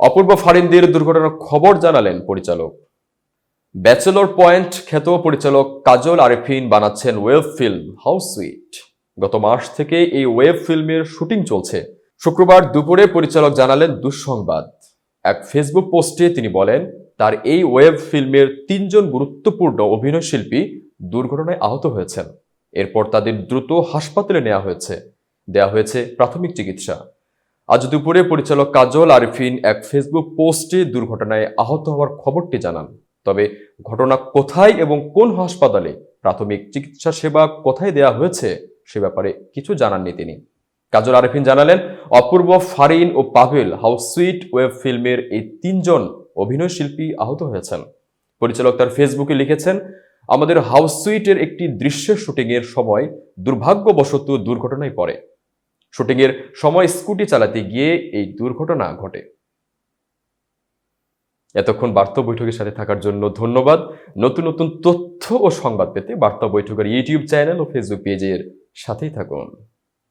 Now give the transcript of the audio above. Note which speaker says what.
Speaker 1: অপূর্ব ফারিনদের দুর্ঘটনার খবর জানালেন পরিচালক। ব্যাচেলর পয়েন্ট খ্যাত পরিচালক কাজল আরেফিন বানাচ্ছেন ওয়েব ফিল্ম হাউ সুইট। গত মাস থেকে এই ওয়েব ফিল্মের শুটিং চলছে। শুক্রবার দুপুরে পরিচালক জানালেন দুঃসংবাদ। এক ফেসবুক পোস্টে তিনি বলেন, তার এই ওয়েব ফিল্মের 3জন গুরুত্বপূর্ণ অভিনয়শিল্পী দুর্ঘটনায় আহত হয়েছেন। এরপর তাদের দ্রুত হাসপাতালে দেওয়া হয়েছে প্রাথমিক চিকিৎসা। আজ দুপুরে পরিচালক কাজল আরেফিন এক ফেসবুক পোস্টে দুর্ঘটনায় আহত হওয়ার খবরটি জানান। তবে ঘটনা কোথায় এবং কোন হাসপাতালে প্রাথমিক চিকিৎসা সেবা কোথায় দেওয়া হয়েছে সে ব্যাপারে কিছু জানাননি তিনি। কাজল আরেফিন জানালেন, অপূর্ব ফারিন ও পাভেল হাউস সুইট ওয়েব ফিল্মের এই 3জন অভিনয় শিল্পী আহত হয়েছেন। পরিচালক তার ফেসবুকে লিখেছেন, আমাদের হাউস সুইটের একটি দৃশ্যের শুটিংয়ের সময় দুর্ভাগ্যবশত দুর্ঘটনায় পড়ে। শুটিংয়ের সময় স্কুটি চালাতে গিয়ে এই দুর্ঘটনা ঘটে। এতক্ষণ বার্তা বৈঠকের সাথে থাকার জন্য ধন্যবাদ। নতুন নতুন তথ্য ও সংবাদ পেতে বার্তা বৈঠকের ইউটিউব চ্যানেল ও ফেসবুক পেজের সাথেই থাকুন।